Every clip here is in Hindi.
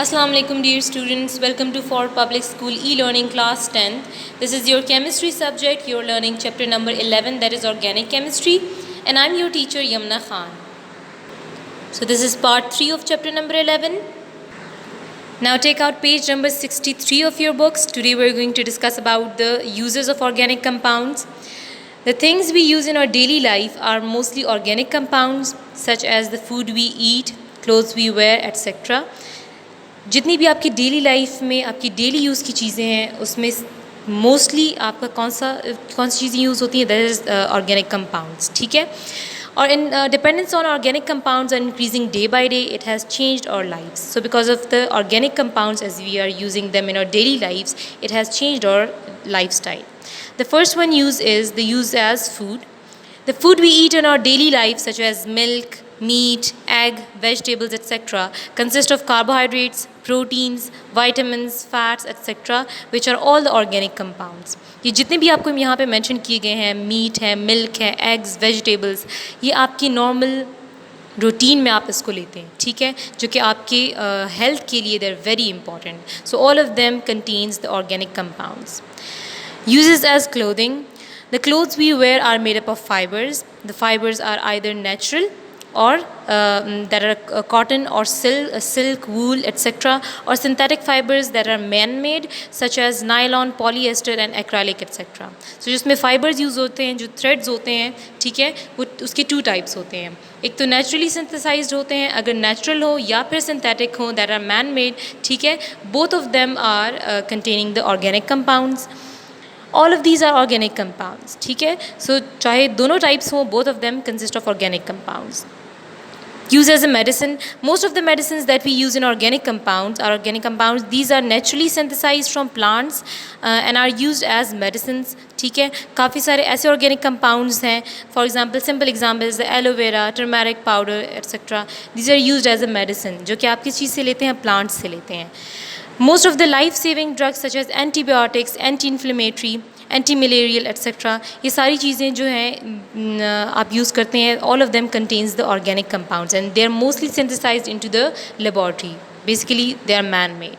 Assalamu alaikum dear students, welcome to For Public School e-learning class 10th. This is your chemistry subject. You're learning chapter number 11, that is organic chemistry, and I'm your teacher Yamna Khan. So this is part 3 of chapter number 11. Now take out page number 63 of your books. Today we're going to discuss about the uses of organic compounds. The things we use in our daily life are mostly organic compounds such as the food we eat, clothes we wear, etc. जितनी भी आपकी डेली लाइफ में आपकी डेली यूज़ की चीज़ें हैं उसमें मोस्टली आपका कौन सी चीज़ें यूज़ होती हैं, दैट इज़ ऑर्गेनिक कंपाउंड्स. ठीक है. और इन dependence on organic compounds are increasing day by day. It has changed our lifes. So because of the organic compounds as we are using them in our daily lifes, it has changed our life style. The first one use is the use as food. The food we eat in our daily life, such as milk, meat, egg, vegetables, etc., consist of carbohydrates, proteins, vitamins, fats, etc., which are all the organic compounds. ये जितने भी आपको यहाँ पे मेंशन किए गए हैं, मीट है, मिल्क है, एग्स, वेजिटेबल्स, ये आपकी नॉर्मल रूटीन में आप इसको लेते हैं. ठीक है, जो कि आपके हेल्थ के लिए they are very important. So all of them contains the organic compounds. Uses as clothing. The clothes we wear are made up of fibers. The fibers are either natural or that are cotton or silk, wool, etc., or synthetic fibers that are man-made, such as nylon, polyester, and acrylic, etc. So जिसमें fibers use होते हैं, जो threads होते हैं, ठीक है, वो उसके two types होते हैं. एक तो naturally synthesized होते हैं, अगर natural हो या फिर synthetic हो, that are man-made, ठीक है, both of them are containing the organic compounds. All of these are organic compounds. ठीक है, so चाहे दोनों types हो, both of them consist of organic compounds. Used as a medicine. Most of the medicines that we use in organic compounds are organic compounds. These are naturally synthesized from plants and are used as medicines. ठीक है, काफ़ी सारे ऐसे organic compounds हैं. For example, simple example is the aloe vera, turmeric powder, etc. These are used as a medicine, जो कि आप किस चीज़ से लेते हैं, plants से लेते हैं. Most of the life-saving drugs such as antibiotics, anti-inflammatory, anti-malarial, etc. ये सारी चीज़ें जो हैं आप यूज़ करते हैं, all of them contains the organic compounds and they are mostly synthesized into the laboratory. Basically, they are man-made.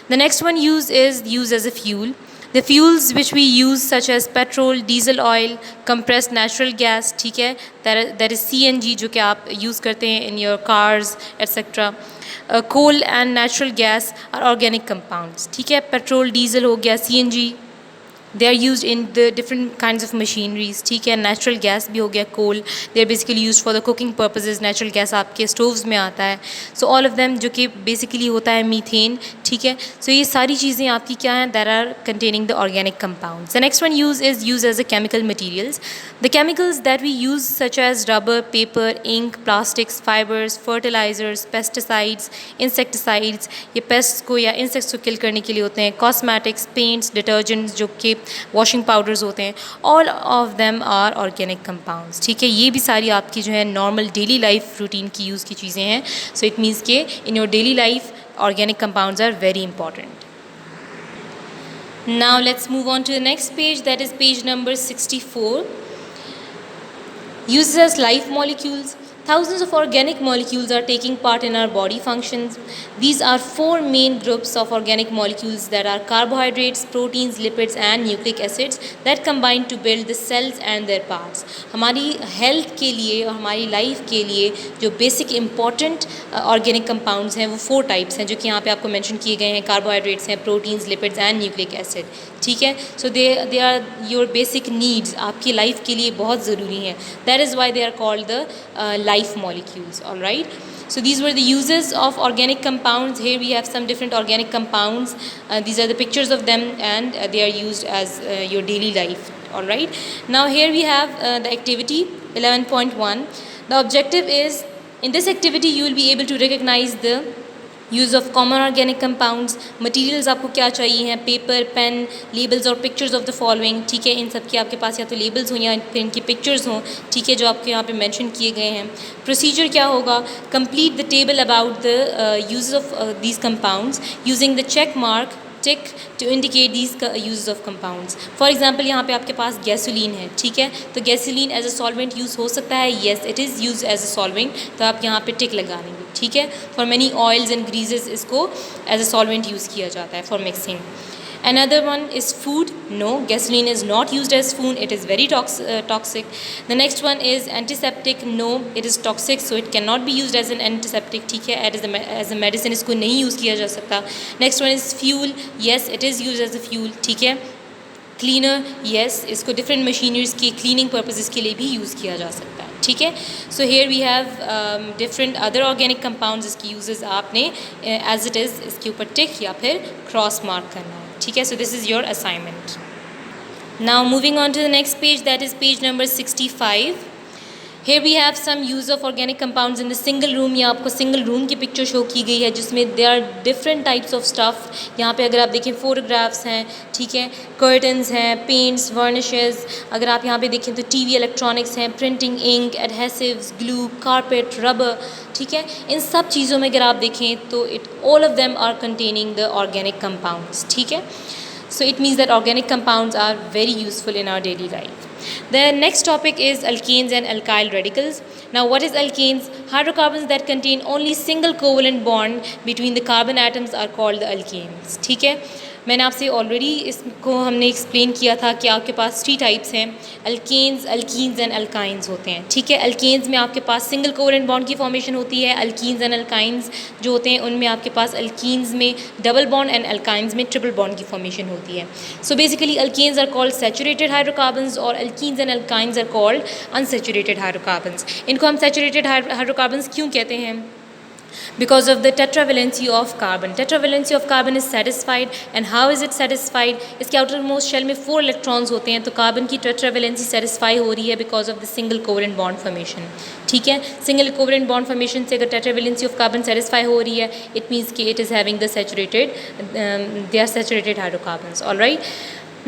The next one is used as a fuel. The fuels which we use such as petrol, diesel oil, compressed natural gas, ठीक है, that is CNG जो कि आप use करते हैं in your cars, etc. Coal and natural gas are organic compounds. ठीक है, पेट्रोल, डीजल हो गया, CNG, they are used in the different kinds of machineries. ठीक है, natural gas भी हो गया, coal, they are basically used for the cooking purposes. natural gas आपके stoves में आता है. so all of them जो कि basically होता है methane. ठीक है, so ये सारी चीज़ें आपकी क्या हैं, that are containing the organic compounds. The next one is used as a chemical materials. The chemicals that we use such as rubber, paper, ink, plastics, fibers, fertilizers, pesticides, insecticides, ये pests को या insects को kill करने के लिए होते हैं, cosmetics, paints, detergents जो कि वॉशिंग पाउडर्स होते हैं, all of them are organic compounds. ठीक है, ये भी सारी आपकी जो है नॉर्मल डेली लाइफ रूटीन की यूज़ की चीज़ें हैं. सो इट मीन्स के in your daily life organic compounds are very important. Now let's move on to the next page, that is page number 64. Uses as life molecules. Thousands of organic molecules are taking part in our body functions. These are four main groups of organic molecules that are carbohydrates, proteins, lipids and nucleic acids that combine to build the cells and their parts. हमारी हेल्थ के लिए और हमारी लाइफ के लिए जो बेसिक इंपॉर्टेंट ऑर्गेनिक कंपाउंड्स हैं वो फोर टाइप्स हैं, जो कि यहाँ पे आपको मेंशन किए गए हैं. कार्बोहाइड्रेट्स हैं, proteins, lipids and nucleic acid. ठीक है, so they are your basic needs, आपकी लाइफ के लिए बहुत ज़रूरी हैं. That is why they are called the life molecules. All right, so these were the uses of organic compounds. Here we have some different organic compounds. These are the pictures of them and they are used as your daily life. All right, now here we have the activity 11.1. The objective is, in this activity you will be able to recognize the use of common organic compounds. Materials आपको क्या चाहिए हैं, पेपर, पेन, लेबल्स और पिक्चर्स ऑफ द फॉलोइंग. ठीक है, इन सब के आपके पास या तो लेबल्स हों या फिर इनकी पिक्चर्स हों. ठीक है, जो आपके यहाँ पे मेंशन किए गए हैं. प्रोसीजर क्या होगा, complete the table about the use of these compounds using the check mark tick to indicate these uses of compounds. For example, यहाँ पे आपके पास गैसोलीन है, ठीक है, तो gasoline as a solvent use हो सकता है, yes it is use as a solvent, तो आप यहाँ पे टिक लगा देंगे, ठीक है. For many oils and greases इसको एज अ सॉल्वेंट यूज़ किया जाता है for mixing. Another one is food. No, gasoline is not used as food. It is very toxic. The next one is antiseptic. No, it is toxic, so it cannot be used as an antiseptic. ठीक है, as a medicine इसको नहीं यूज़ किया जा सकता. Next one is fuel. Yes, it is used as a fuel. ठीक है. Cleaner. Yes, इसको different machineries के cleaning purposes के लिए भी यूज़ किया जा सकता है. ठीक है. So here we have different other organic compounds. इसकी uses आपने as it is इसके ऊपर tick या फिर cross mark करना है. ठीक है. So this is your assignment. Now moving on to the next page, that is page number 65. Here we have some use of organic compounds in the single room. यहाँ आपको single room की picture show की गई है जिसमें there are different types of stuff. यहाँ पे अगर आप देखें photographs हैं, ठीक है, curtains हैं, paints, varnishes. अगर आप यहाँ पे देखें तो TV electronics हैं, printing ink, adhesives, glue, carpet, rubber. ठीक है, इन सब चीज़ों में अगर आप देखें तो all of them are containing the organic compounds. ठीक है. So it means that organic compounds are very useful in our daily life. The next topic is alkanes and alkyl radicals. Now what is alkanes? Hydrocarbons that contain only single covalent bond between the carbon atoms are called the alkanes. ठीक है, मैंने आपसे ऑलरेडी इसको हमने एक्सप्लेन किया था कि आपके पास 3 टाइप्स हैं, अल्केन्स, अल्कीन्स एंड अल्काइंस होते हैं. ठीक है, अल्केन्स में आपके पास सिंगल कोवेलेंट बॉन्ड की फॉर्मेशन होती है, अल्कीन्स एंड अल्काइंस जो होते हैं उनमें आपके पास अल्कीन्स में डबल बॉन्ड एंड अल्काइंस में ट्रिपल बॉन्ड की फॉर्मेशन होती है. So basically alkanes are called saturated hydrocarbons और alkenes and alkynes are called unsaturated hydrocarbons. इनको हम सैचुरेटेड हाइड्रोकार्बन्स क्यों कहते हैं? Because of the tetravalency of carbon. Tetravalency of carbon is satisfied, and how is it satisfied? इसके outermost shell में 4 electrons होते हैं, तो कार्बन की tetravalency satisfy हो रही है because of the single covalent bond formation. ठीक है, single covalent bond formation से अगर tetravalency of carbon satisfy हो रही है, it means कि it is having the saturated, they are saturated hydrocarbons. All right.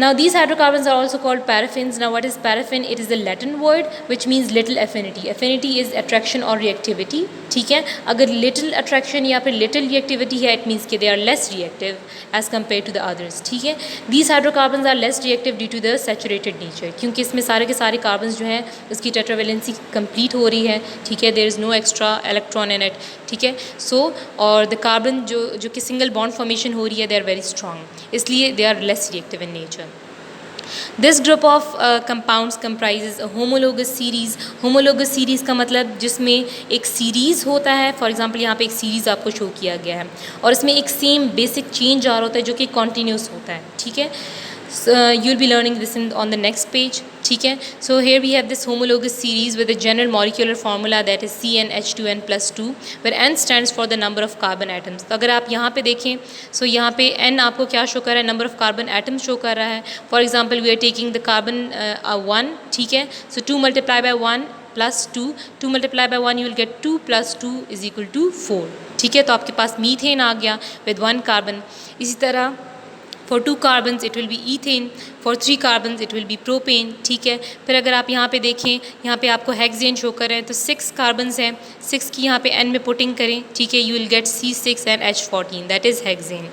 Now these hydrocarbons are also called paraffins. Now what is paraffin? It is a Latin word which means little affinity. Affinity is attraction or reactivity. ठीक है, अगर little attraction या फिर little reactivity है, it means कि they are less reactive as compared to the others. ठीक है, these hydrocarbons are less reactive due to the saturated nature. क्योंकि इसमें सारे के सारे carbons जो हैं उसकी tetravalency complete हो रही है. ठीक है, there is no extra electron in it. ठीक है, so और the carbon जो कि single bond formation हो रही है, they are very strong. इसलिए they are less reactive in nature. This group of compounds comprises a homologous series. Homologous series का मतलब जिसमें एक सीरीज़ होता है. फॉर एग्जांपल यहाँ पे एक सीरीज़ आपको शो किया गया है और इसमें एक सेम बेसिक चेंज आ रहा होता है जो कि कॉन्टीन्यूस होता है. ठीक है, you will be learning this on the next page. ठीक है, so here we have this homologous series with a general molecular formula that is CnH2n plus 2 where n stands for the number of carbon atoms. तो अगर आप यहाँ पे देखें so यहाँ पे n आपको क्या शो कर रहा है? number of carbon atoms show कर रहा है. For example we are taking the carbon 1. ठीक है, so 2 multiply by 1 plus 2, 2 multiply by 1 you will get 2 plus 2 is equal to 4. ठीक है, तो आपके पास मीथेन आ गया with 1 carbon. इसी तरह for 2 carbons it will be ethane, for 3 carbons it will be propane. ठीक है, फिर अगर आप यहाँ पे देखें, यहाँ पे आपको हेक्सेन शो कर रहे हैं तो 6 कार्बन्स हैं, 6 की यहाँ पे n में पुटिंग करें. ठीक है, you will get C6 and H14 that is hexane.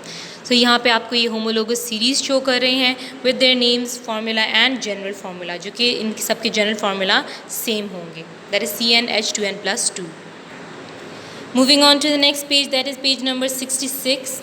So यहाँ पे आपको ये होमोलोगस सीरीज़ शो कर रहे हैं with their names, formula and general formula, जो कि इन सबके जनरल फार्मूला सेम होंगे. That is CnH2n plus 2. Moving on to the next page, that is page number 66.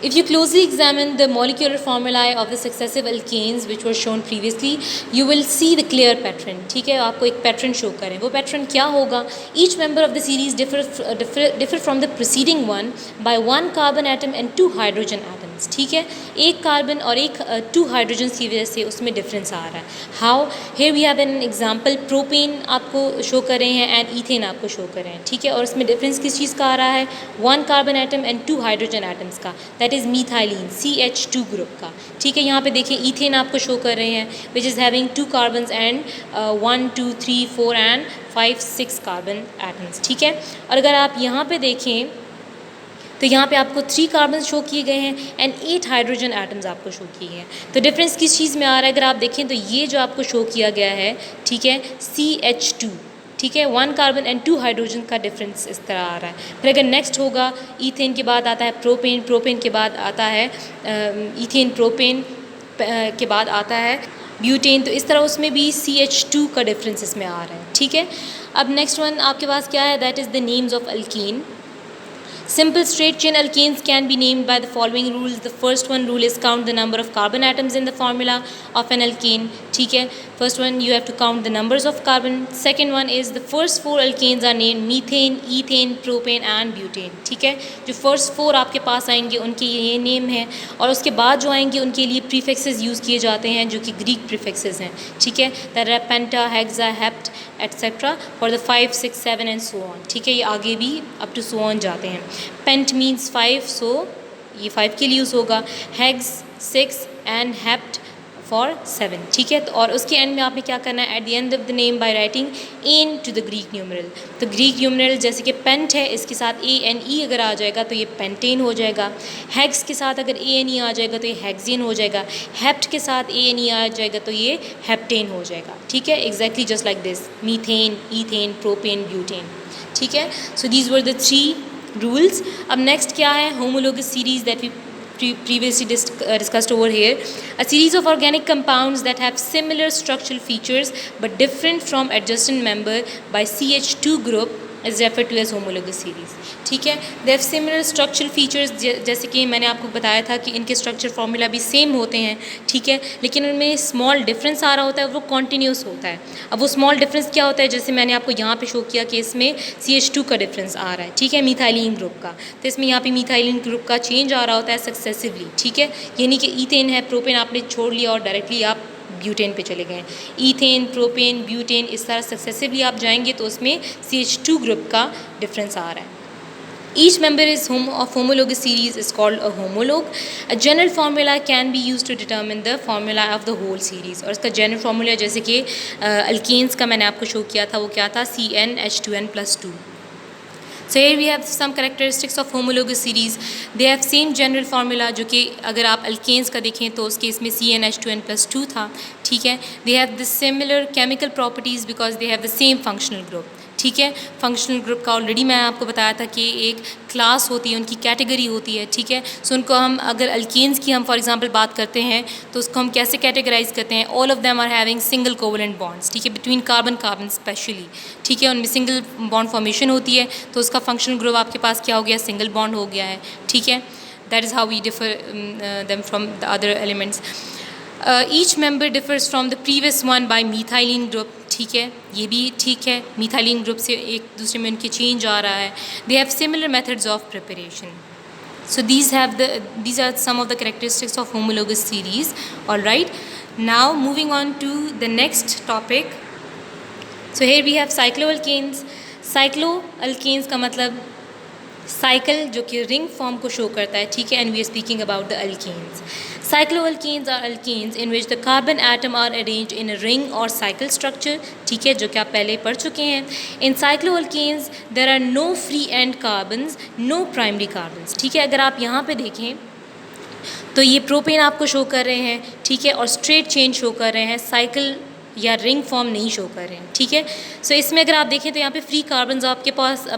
If you closely examine the molecular formulae of the successive alkanes which were shown previously, you will see the clear pattern. ठीक है, आपको एक पैटर्न शो करें. वो पैटर्न क्या होगा? Each member of the series differ from the preceding one by 1 carbon atom and 2 hydrogen atoms. ठीक है, एक कार्बन और एक 2 हाइड्रोजन की वजह से उसमें डिफरेंस आ रहा है. How? Here we have an example. Propane आपको शो कर रहे हैं एंड ईथेन आपको शो कर रहे हैं. ठीक है, और इसमें डिफरेंस किस चीज़ का आ रहा है? 1 carbon atom and 2 hydrogen atoms का. दैट इज़ मीथाइलिन, CH2 ग्रुप का. ठीक है, यहाँ पे देखिए ईथेन आपको शो कर रहे हैं which is having 2 carbons and 1 2 3 4 and 5 6 carbon atoms. ठीक है, और अगर आप यहाँ पे देखें तो यहाँ पे आपको 3 कार्बन शो किए गए हैं एंड 8 हाइड्रोजन एटम्स आपको शो किए हैं. तो डिफरेंस किस चीज़ में आ रहा है? अगर आप देखें तो ये जो आपको शो किया गया है, ठीक है, CH2. ठीक है, 1 कार्बन एंड 2 हाइड्रोजन का डिफरेंस इस तरह आ रहा है। फिर अगर नेक्स्ट होगा ईथेन के बाद आता है प्रोपेन, प्रोपेन के बाद आता है ईथेन, प्रोपेन के बाद आता है ब्यूटेन, तो इस तरह उसमें भी CH2 का डिफरेंस इसमें आ रहा है। ठीक है, अब नेक्स्ट वन आपके पास क्या है, that is the names of alkyne. Simple straight chain alkanes can be named by the following rules. The first one rule is count the number of carbon atoms in the formula of an alkane. ठीक है, first one you have to count the numbers of carbon. Second one is the first 4 alkanes are named methane, ethane, propane and butane. ठीक है, जो first 4 आपके पास आएंगे उनके ये नेम है, और उसके बाद जो आएंगे उनके लिए प्रीफिक्सेस यूज़ किए जाते हैं जो कि ग्रीक प्रीफिक्सेस हैं। ठीक है, that are penta, hexa, hept etcetera for the 5, 6, 7 and so on. ठीक है, ये आगे भी अप टू सो ऑन जाते हैं। पेंट मीन्स 5, सो ये 5 के लिए यूज़ होगा, हेक्स 6 एंड हेप्ट फॉर 7। ठीक है, तो और उसके एंड में आपने क्या करना है, at the end of the name by writing an to the Greek numeral. तो ग्रीक न्यूमरल जैसे कि पेंट है, इसके साथ ANE अगर आ जाएगा तो ये पेंटेन हो जाएगा। हेक्स के साथ अगर ANE आ जाएगा तो ये हेक्सेन हो जाएगा। हेप्ट के साथ ANE आ जाएगा तो ये हेप्टेन हो जाएगा। ठीक है, exactly just like this, methane, ethane, propane, butane. ठीक है, so these were the 3 rules. अब नेक्स्ट क्या है, homologous series that we previously discussed over here. A series of organic compounds that have similar structural features but different from adjacent member by CH2 group is referred to as homologous series. ठीक है, they have similar structural features, जैसे कि मैंने आपको बताया था कि इनके स्ट्रक्चर फार्मूला भी सेम होते हैं। ठीक है, लेकिन उनमें स्मॉल डिफरेंस आ रहा होता है, वो कॉन्टीन्यूस होता है। अब वो स्मॉल डिफरेंस क्या होता है, जैसे मैंने आपको यहाँ पे शो किया कि इसमें CH2 का डिफरेंस आ रहा है। ठीक है, मिथाइलिन ग्रुप का, तो इसमें यहाँ पे मिथाइलिन ग्रुप का चेंज आ रहा होता है सक्सेसिवली। ठीक है, यानी कि ईथेन है, प्रोपेन आपने छोड़ लिया और डायरेक्टली आप ब्यूटेन पे चले गए। ईथेन, प्रोपेन, ब्यूटेन, इस तरह सक्सेसिवली आप जाएंगे तो उसमें CH2 ग्रुप का डिफरेंस आ रहा है। Each member of homologous series is called a homologue. A general formula can be used to determine the formula of the whole series. और इसका general formula जैसे कि alkanes का मैंने आपको शो किया था, वो क्या था, CnH2n+2. So here we have some characteristics of homologous series. They have same general formula, जो कि अगर आप alkanes का देखें तो उसके इसमें CnH2n+2 था। ठीक है, they have the similar chemical properties because they have the same functional group. ठीक है, फंक्शनल ग्रुप का ऑलरेडी मैं आपको बताया था कि एक क्लास होती है, उनकी कैटेगरी होती है। ठीक है, सो उनको हम अगर अल्केन्स की हम फॉर एग्जांपल बात करते हैं तो उसको हम कैसे कैटेगराइज करते हैं, all of them are having single covalent bonds. ठीक है, बिटवीन कार्बन कार्बन स्पेशली। ठीक है, उनमें सिंगल बॉन्ड फॉर्मेशन होती है, तो उसका फंक्शनल ग्रुप आपके पास क्या हो गया, सिंगल बॉन्ड हो गया है। ठीक है, that is how we differ them from the other elements. Each member differs from the previous one by methylene group. ठीक है, ये भी ठीक है, मिथाइलिन ग्रुप से एक दूसरे में उनके चेंज आ रहा है। They have similar methods of preparation. So these are some of the characteristics of homologous series. All right, now moving on to the next topic. So here we have cycloalkanes. Cycloalkanes का मतलब साइकिल जो कि रिंग फॉर्म को शो करता है. ठीक है, and we are speaking about the alkanes. Cycloalkanes are alkanes in which the carbon atom are arranged in a ring or cycle structure. ठीक है, जो कि आप पहले पढ़ चुके हैं. In cycloalkanes there are no free end carbons, no primary carbons. ठीक है, अगर आप यहाँ पे देखें तो ये प्रोपेन आपको शो कर रहे हैं. ठीक है, और स्ट्रेट चेन शो कर रहे हैं, साइकिल या रिंग फॉर्म नहीं शो कर रहे हैं. ठीक है, सो इसमें अगर आप देखें तो यहाँ पे फ्री कार्बन्स आपके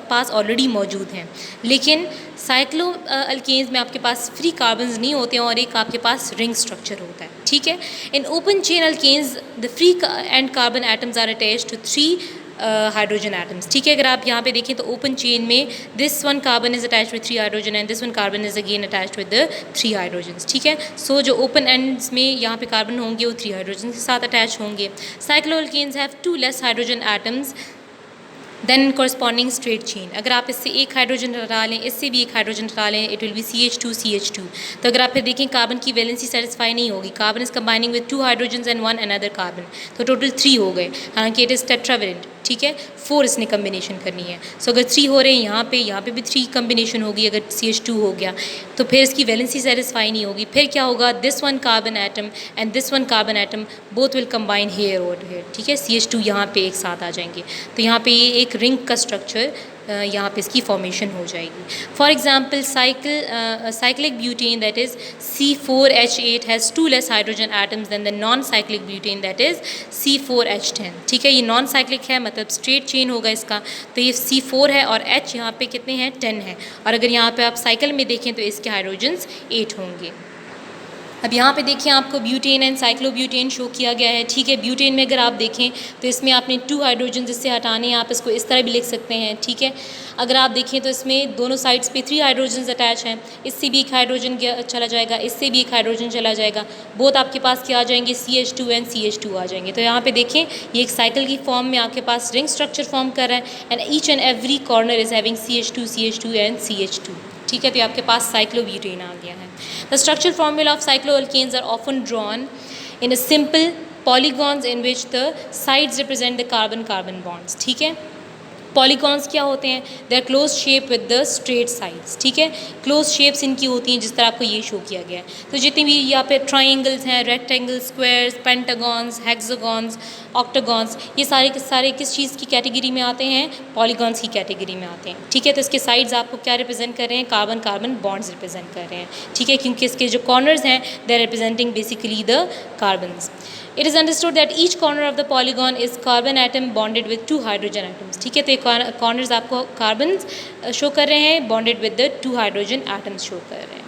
पास ऑलरेडी मौजूद हैं, लेकिन साइक्लो अल्केन्स में आपके पास फ्री कार्बन्स नहीं होते हैं और एक आपके पास रिंग स्ट्रक्चर होता है. ठीक है, in open chain alkanes the free end carbon atoms are attached to 3 hydrogen atoms. ठीक है, अगर आप यहाँ पे देखें तो ओपन चेन में this one carbon is attached with 3 hydrogen and this one carbon is again attached with the 3 hydrogens. ठीक है, सो जो ओपन एंड्स में यहाँ पे कार्बन होंगे वो 3 हाइड्रोजन के साथ अटैच होंगे. Cycloalkanes have 2 less hydrogen atoms than corresponding straight chain. अगर आप इससे एक हाइड्रोजन हटा लें, इससे भी एक हाइड्रोजन हटा लें, इट विल बी CH2. तो अगर आप फिर देखें कार्बन की वैलेंसी सेटिस्फाई नहीं होगी. Carbon is combining with 2 hydrogen and 1 another carbon, तो टोटल 3 हो गए. हालांकि इट इज़ टेट्रावेलेंट. ठीक है, 4 इसने कम्बिनेशन करनी है. सो अगर 3 हो रहे हैं यहाँ पे भी 3 कम्बिनेशन होगी. अगर CH2 हो गया तो फिर इसकी वैलेंसी सेटिस्फाई नहीं होगी. फिर क्या होगा, this one carbon atom and this one carbon atom both will combine here और हेयर. ठीक है, CH2 यहाँ पे एक साथ आ जाएंगे. तो यहाँ पे ये एक रिंग का स्ट्रक्चर यहाँ पे इसकी फॉर्मेशन हो जाएगी. For example cyclic butane that is C4H8 has 2 less hydrogen atoms than the non cyclic butane that is C4H10. ठीक है, ये नॉन साइक्लिक है मतलब स्ट्रेट चेन होगा इसका, तो ये C4 है और H यहाँ पे कितने हैं 10 है. और अगर यहाँ पे आप साइकिल में देखें तो इसके हाइड्रोजन्स 8 होंगे. अब यहाँ पे देखिए आपको ब्यूटेन एंड साइक्लोब्यूटेन शो किया गया है. ठीक है, ब्यूटेन में अगर आप देखें तो इसमें आपने 2 हाइड्रोजन इससे हटाने हैं, आप इसको इस तरह भी लिख सकते हैं. ठीक है, अगर आप देखें तो इसमें दोनों साइड्स पे 3 हाइड्रोजन अटैच हैं. इससे भी एक हाइड्रोजन चला जाएगा, इससे भी एक हाइड्रोजन चला जाएगा. बोथ आपके पास क्या आ जाएंगे CH2 एंड CH2 आ जाएंगे. तो यहाँ पे देखें ये एक साइकिल की फॉर्म में आपके पास रिंग स्ट्रक्चर फॉर्म कर रहा है and each and every corner is having CH2 and CH2. ठीक है, तो आपके पास साइक्लोब्यूटेन आ गया है. The structural formula of cycloalkanes are often drawn in a simple polygons in which the sides represent the carbon carbon bonds. ठीक है, पॉलीगॉन्स क्या होते हैं? They are close shape with the straight sides. ठीक है, क्लोज शेप्स इनकी होती हैं जिस तरह आपको ये शो किया गया है. तो जितने भी यहाँ पे ट्राइंगल्स हैं, रेक्टेंगल्स, स्क्वायर्स, पेंटागॉन्स, हेक्सागॉन्स, ऑक्टागॉन्स, ये सारे के सारे किस चीज़ की कैटेगरी में आते हैं? पॉलीगॉन्स की कैटेगरी में आते हैं. ठीक है, तो इसके साइड्स आपको क्या रिप्रेजेंट कर रहे हैं? कार्बन कार्बन बॉन्ड्स रिप्रेजेंट कर रहे हैं. ठीक है, क्योंकि इसके जो कॉर्नर्स हैं they are representing basically the carbons. It is understood that each corner of the polygon is carbon atom bonded with 2 hydrogen atoms. ठीक है, तो ये कॉर्नर्स आपको कार्बन शो कर रहे हैं bonded with the 2 hydrogen atoms show कर रहे हैं.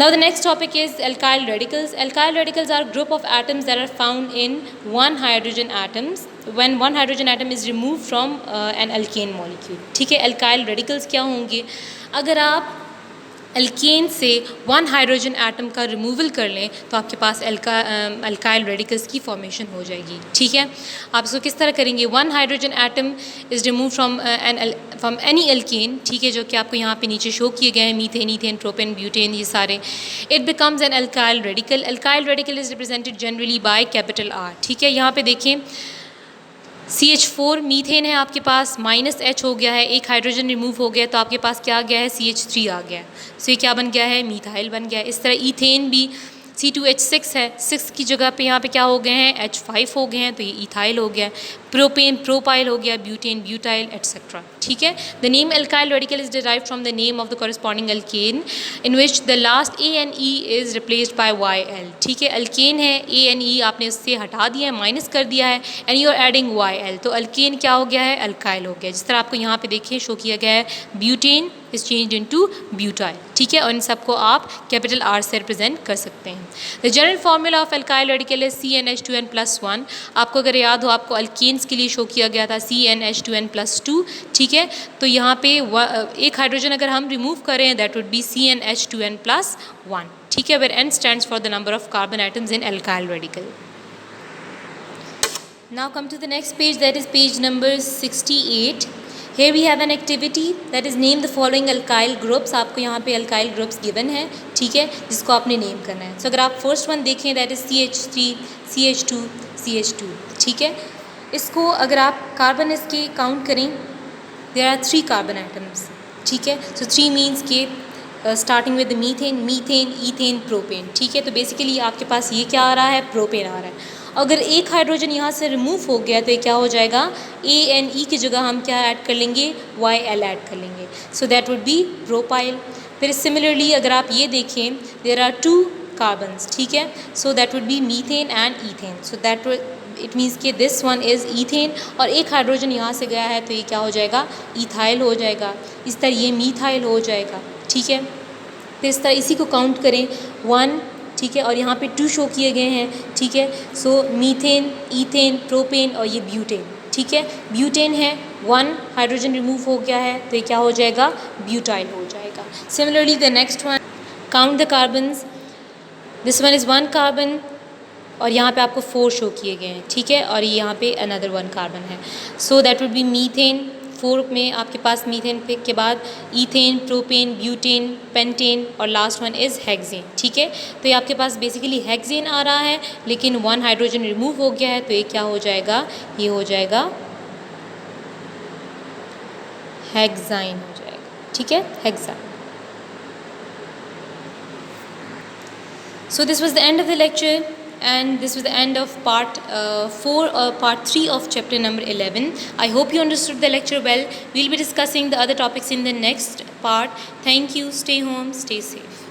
Now the next topic is alkyl radicals. Alkyl radicals are group of atoms that are found in one hydrogen atoms when one hydrogen atom is removed from an alkane molecule. ठीक है, alkyl radicals क्या होंगे? अगर आप अल्केन से 1 हाइड्रोजन एटम का रिमूवल कर लें तो आपके पास अल्काइल रेडिकल्स की फॉर्मेशन हो जाएगी. ठीक है, आप इसको किस तरह करेंगे? 1 hydrogen atom is remove from any alkane. ठीक है, जो कि आपको यहाँ पे नीचे शो किए गए हैं, मीथेन, ईथेन, प्रोपेन, ब्यूटेन, ये सारे. It becomes an alkyl radical. Alkyl radical is represented generally by capital R. ठीक है, यहाँ पे देखें CH4 मीथेन है आपके पास, -H हो गया है, एक हाइड्रोजन रिमूव हो गया तो आपके पास क्या आ गया है? CH3 आ गया है. सो ये क्या बन गया है? मीथाइल बन गया है. इस तरह ईथेन भी C2H6 है, 6 की जगह पे यहाँ पे क्या हो गए हैं? H5 हो गए हैं, तो ये इथाइल हो गया. प्रोपेन प्रोपाइल हो गया, ब्यूटेन ब्यूटाइल एटसेट्रा. ठीक है, the name alkyl radical is derived from the name of the corresponding alkane in which the last A and E is replaced by YL. ठीक है, अल्केन है, A and E आपने उससे हटा दिया है, माइनस कर दिया है and you are adding YL, तो अल्केन क्या हो गया है? अल्काइल हो गया. जिस तरह आपको यहाँ पे देखिए शो किया गया है, butane is change into butyl. ठीक है, और इन सबको आप कैपिटल R से रिप्रेजेंट कर सकते हैं. The general formula of alkyl radical is CnH2n+1. आपको अगर याद हो, आपको अल्केन्स के लिए शो किया गया था CnH2n+2. ठीक है, तो यहाँ पे एक हाइड्रोजन अगर हम रिमूव करें दैट वुड बी CnH2n+1. ठीक है, where N stands for the number of carbon atoms in alkyl radical. Now come to the next page, that is page number 68. Here we have an activity that is name the following alkyl groups. आपको यहाँ पे alkyl groups given है. ठीक है, जिसको आपने नेम करना है. So अगर आप फर्स्ट वन देखें that is CH3, CH2, CH2. ठीक है, इसको अगर आप कार्बन इसके काउंट करें there are 3 कार्बन एटम्स. ठीक है, so 3 मीन्स के starting with methane, methane, ethane, propane. ठीक है, तो बेसिकली आपके पास ये क्या आ रहा है? प्रोपेन आ रहा है. अगर एक हाइड्रोजन यहाँ से रिमूव हो गया तो ये क्या हो जाएगा? A and E की जगह हम क्या ऐड कर लेंगे? YL ऐड कर लेंगे. So that would be propyl. फिर सिमिलरली अगर आप ये देखें देयर आर 2 कार्बन्स. ठीक है, so that would be methane and ethane. So that it means कि दिस वन इज़ ईथेन और एक हाइड्रोजन यहाँ से गया है तो ये क्या हो जाएगा? इथाइल हो जाएगा. इस तरह ये मीथाइल हो जाएगा. ठीक है, फिर इस तरह इसी को काउंट करें 1. ठीक है, और यहाँ पे 2 शो किए गए हैं. ठीक है, सो मीथेन, ईथेन, प्रोपेन और ये ब्यूटेन. ठीक है, ब्यूटेन है, 1 हाइड्रोजन रिमूव हो गया है तो ये क्या हो जाएगा? ब्यूटाइल हो जाएगा. Similarly the next one, count the carbons. This one is 1 carbon और यहाँ पे आपको 4 शो किए गए हैं. ठीक है, और ये यहाँ पे अनदर 1 कार्बन है. So that would be methane. 4 में आपके पास मीथेन के बाद ईथेन, प्रोपेन, ब्यूटेन, पेंटेन और लास्ट वन इज़ हेक्सेन. ठीक है, तो ये आपके पास बेसिकली हेक्सेन आ रहा है लेकिन 1 हाइड्रोजन रिमूव हो गया है तो ये क्या हो जाएगा? ये हो जाएगा हेक्साइन हो जाएगा. ठीक है, hexyne. So this was the end of the lecture And this was the end of part 4 or part 3 of chapter number 11. I hope you understood the lecture well. We'll be discussing the other topics in the next part. Thank you. Stay home, stay safe.